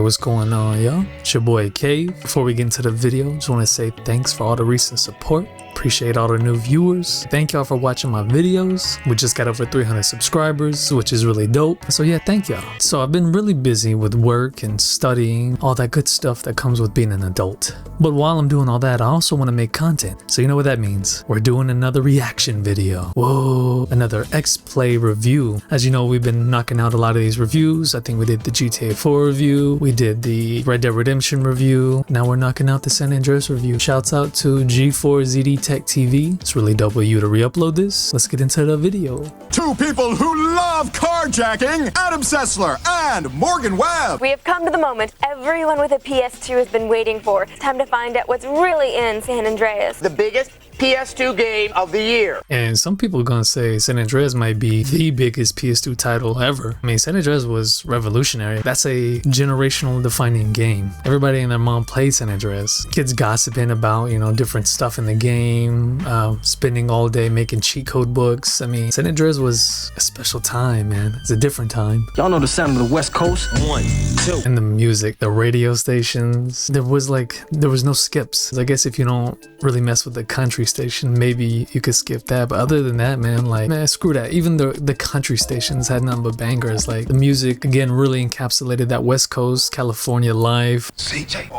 What's going on, y'all? It's your boy Cave. Before we get into the video, just want to say thanks for all the recent support. Appreciate all the new viewers. Thank y'all for watching my videos. We just got over 300 subscribers, which is really dope. So yeah, thank y'all. So I've been really busy with work and studying, all that good stuff that comes with being an adult. But while I'm doing all that, I also want to make content. So you know what that means. We're doing another reaction video. Whoa, another X-Play review. As you know, we've been knocking out a lot of these reviews. I think we did the GTA 4 review. We did the Red Dead Redemption review. Now we're knocking out the San Andreas review. Shouts out to G4ZD Tech TV. It's really dope of you to re-upload this. Let's get into the video. Two people who love carjacking, Adam Sessler and Morgan Webb. We have come to the moment everyone with a PS2 has been waiting for. It's time to find out what's really in San Andreas. The biggest PS2 game of the year. And some people are gonna say San Andreas might be the biggest PS2 title ever. I mean, San Andreas was revolutionary. That's a generational defining game. Everybody and their mom played San Andreas. Kids gossiping about, you know, different stuff in the game, spending all day making cheat code books. I mean, San Andreas was a special time, man. It's a different time. Y'all know the sound of the West Coast? 1, 2. And the music, the radio stations, there was no skips. I guess if you don't really mess with the country station, maybe you could skip that, but other than that, man, screw that. Even the country stations had nothing but bangers. Like, the music again really encapsulated that West Coast California life. CJ.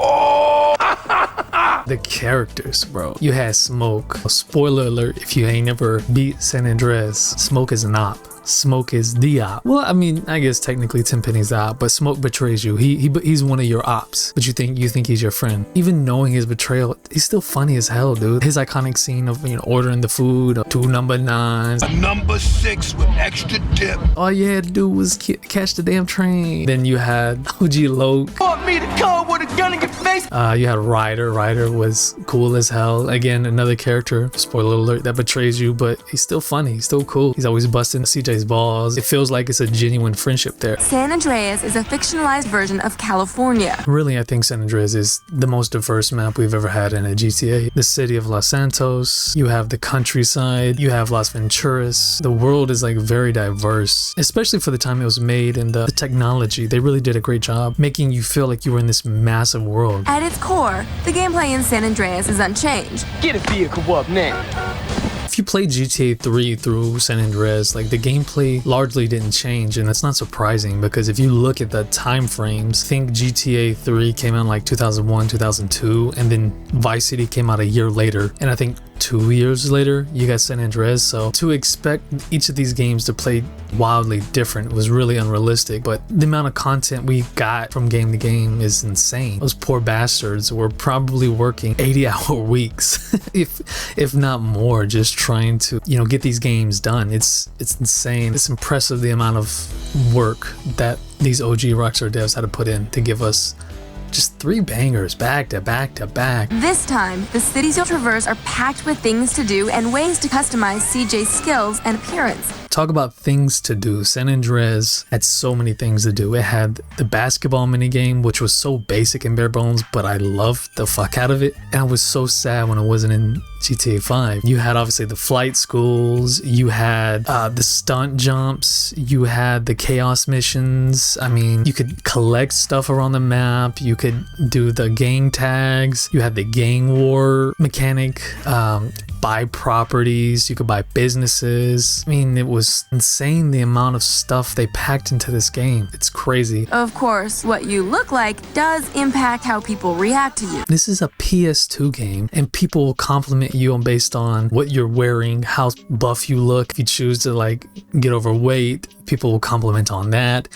The characters, bro. You had Smoke. Spoiler alert, if you ain't never beat San Andreas, Smoke is an op. Smoke is the op. Well, I mean, I guess technically Tenpenny's the op, but Smoke betrays you. He's one of your ops, but you think he's your friend. Even knowing his betrayal, he's still funny as hell, dude. His iconic scene of, you know, ordering the food, 2 number 9s, a number 6 with extra dip. All you had to do was catch the damn train. Then you had OG Loke. Want me to come with a gun in your face? You had Ryder. Ryder was cool as hell. Again, another character, spoiler alert, that betrays you, but he's still funny. He's still cool. He's always busting CJ's balls. It feels like it's a genuine friendship there. San Andreas is a fictionalized version of California. Really, I think San Andreas is the most diverse map we've ever had in a GTA. The city of Los Santos, you have the countryside, you have Las Venturas. The world is like very diverse, especially for the time it was made, and the technology. They really did a great job making you feel like you were in this massive world. At its core, the gameplay in San Andreas is unchanged. Get a vehicle up now. If you played GTA 3 through San Andreas, like, the gameplay largely didn't change, and that's not surprising because if you look at the time frames, think GTA 3 came out like 2001, 2002, and then Vice City came out a year later, and I think 2 years later you got San Andreas. So to expect each of these games to play wildly different was really unrealistic, but the amount of content we got from game to game is insane. Those poor bastards were probably working 80-hour weeks if not more, just trying to, you know, get these games done. It's insane. It's impressive the amount of work that these OG Rockstar devs had to put in to give us just 3 bangers back to back to back. This time, the cities you'll traverse are packed with things to do and ways to customize CJ's skills and appearance. Talk about things to do. San Andreas had so many things to do. It had the basketball minigame, which was so basic and bare bones, but I loved the fuck out of it. And I was so sad when it wasn't in GTA 5. You had obviously the flight schools, you had the stunt jumps, you had the chaos missions. I mean, you could collect stuff around the map, you could do the gang tags, you had the gang war mechanic, buy properties, you could buy businesses. I mean, it was insane the amount of stuff they packed into this game. It's crazy. Of course, what you look like does impact how people react to you. This is a PS2 game, and people will compliment you based on what you're wearing, how buff you look. If you choose to, like, get overweight, people will compliment on that.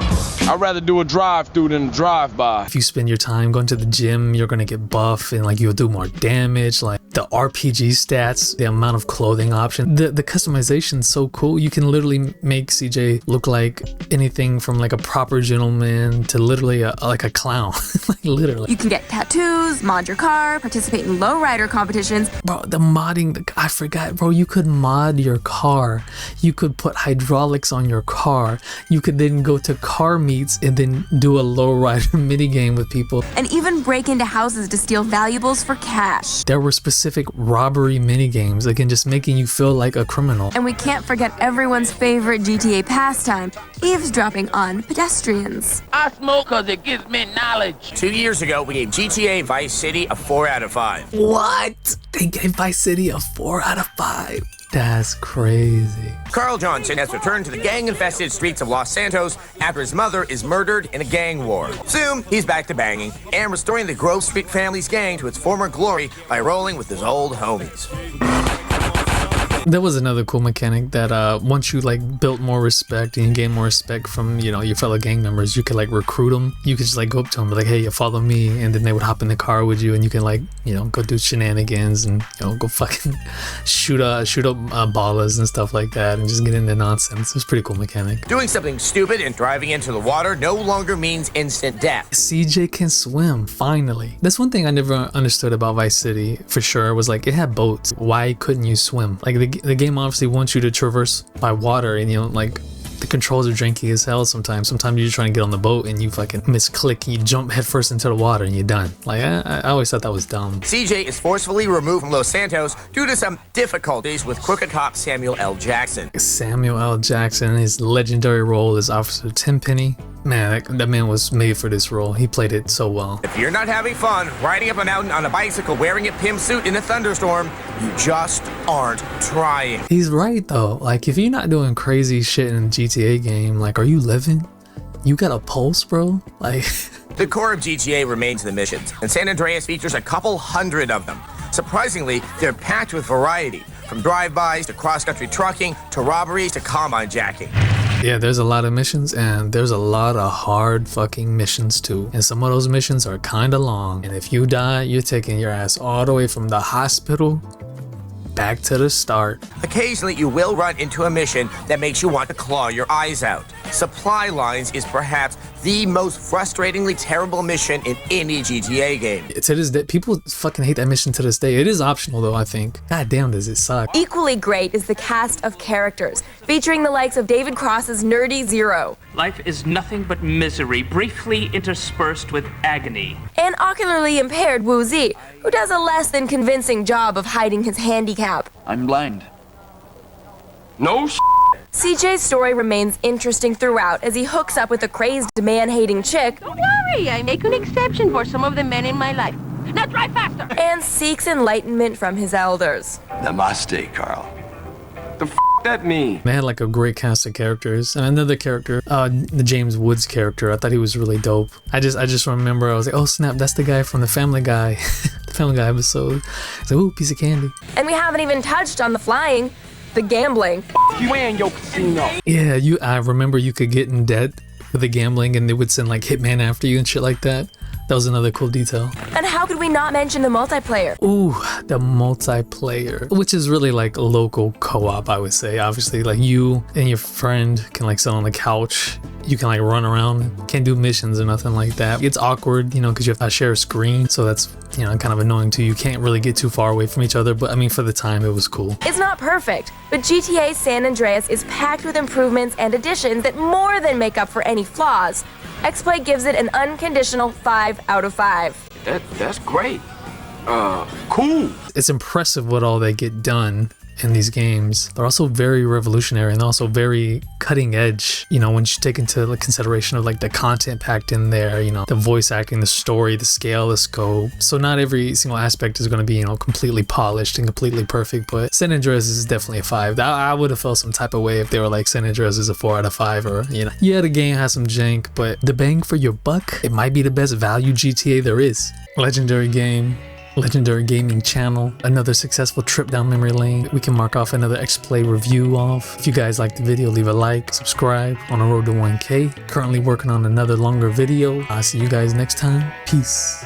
I'd rather do a drive-through than a drive-by. If you spend your time going to the gym, you're gonna get buff and, like, you'll do more damage. Like, the RPG stats, the amount of clothing option, the customization's so cool. You can literally make CJ look like anything from like a proper gentleman to literally like a clown. Like, literally. You can get tattoos, mod your car, participate in lowrider competitions. Bro, the modding, I forgot, bro, you could mod your car. You could put hydraulics on your car. You could then go to car meets and then do a lowrider minigame with people. And even break into houses to steal valuables for cash. There were specific specific robbery minigames, again, just making you feel like a criminal. And we can't forget everyone's favorite GTA pastime, eavesdropping on pedestrians. I smoke because it gives me knowledge. 2 years ago, we gave GTA Vice City a 4 out of 5. What? They gave Vice City a 4 out of 5. That's crazy. Carl Johnson has returned to the gang-infested streets of Los Santos after his mother is murdered in a gang war. Soon, he's back to banging and restoring the Grove Street family's gang to its former glory by rolling with his old homies. There was another cool mechanic that once you like built more respect and you gain more respect from, you know, your fellow gang members, you could like recruit them. You could just like go up to them, be like, hey, you follow me, and then they would hop in the car with you, and you can like, you know, go do shenanigans and, you know, go fucking shoot up ballers and stuff like that, and just get into nonsense. It was a pretty cool mechanic. Doing something stupid and driving into the water no longer means instant death. CJ can swim, finally. That's one thing I never understood about Vice City, for sure, was like, it had boats. Why couldn't you swim? Like, the game obviously wants you to traverse by water, and, you know, like, the controls are janky as hell sometimes. Sometimes you're trying to get on the boat and you fucking misclick and you jump headfirst into the water and you're done. Like, I always thought that was dumb. CJ is forcefully removed from Los Santos due to some difficulties with crooked cop Samuel L. Jackson. Samuel L. Jackson, his legendary role as Officer Tenpenny. Man, that man was made for this role. He played it so well. If you're not having fun riding up a mountain on a bicycle wearing a pimp suit in a thunderstorm, you just aren't trying. He's right though. Like, if you're not doing crazy shit in a GTA game, like, are you living? You got a pulse, bro? Like... The core of GTA remains the missions, and San Andreas features a couple hundred of them. Surprisingly, they're packed with variety, from drive-bys to cross-country trucking to robberies to combine jacking. Yeah, there's a lot of missions, and there's a lot of hard fucking missions too. And some of those missions are kinda long. And if you die, you're taking your ass all the way from the hospital back to the start. Occasionally, you will run into a mission that makes you want to claw your eyes out. Supply lines is perhaps the most frustratingly terrible mission in any GTA game. To this day, people fucking hate that mission to this day. It is optional though, I think. God damn, does it suck. Equally great is the cast of characters, featuring the likes of David Cross's Nerdy Zero. Life is nothing but misery, briefly interspersed with agony. And ocularly impaired Wu Zi, who does a less than convincing job of hiding his handicap. I'm blind. No CJ's story remains interesting throughout as he hooks up with a crazed man-hating chick. Don't worry, I make an exception for some of the men in my life. Now drive faster! And seeks enlightenment from his elders. Namaste, Carl. The that mean? They had like a great cast of characters. And another character, the James Woods character, I thought he was really dope. I just remember, I was like, oh snap, that's the guy from the Family Guy, the Family Guy episode. It's like, ooh, piece of candy. And we haven't even touched on the flying, the gambling. You and your casino. Yeah, I remember you could get in debt with the gambling and they would send like hitman after you and shit like that. That was another cool detail. And how could we not mention the multiplayer? Ooh, the multiplayer, which is really like a local co-op, I would say. Obviously, like you and your friend can like sit on the couch. You can like run around, can't do missions or nothing like that. It's awkward, you know, because you have to share a screen. So that's, you know, kind of annoying too. You can't really get too far away from each other. But I mean, for the time, it was cool. It's not perfect, but GTA San Andreas is packed with improvements and additions that more than make up for any flaws. X-Play gives it an unconditional 5 out of 5. That's great. Cool. It's impressive what all they get done in these games. They're also very revolutionary and also very cutting edge, you know, when you take into like consideration of like the content packed in there, you know, the voice acting, the story, the scale, the scope. So not every single aspect is going to be, you know, completely polished and completely perfect, but San Andreas is definitely a 5. I would have felt some type of way if they were like San Andreas is a 4 out of 5, or, you know, yeah, the game has some jank, but the bang for your buck, it might be the best value GTA there is. Legendary game, legendary gaming channel, another successful trip down memory lane. We can mark off another X-Play review off. If you guys like the video, leave a like, subscribe on the road to 1K. Currently working on another longer video. I'll see you guys next time. Peace.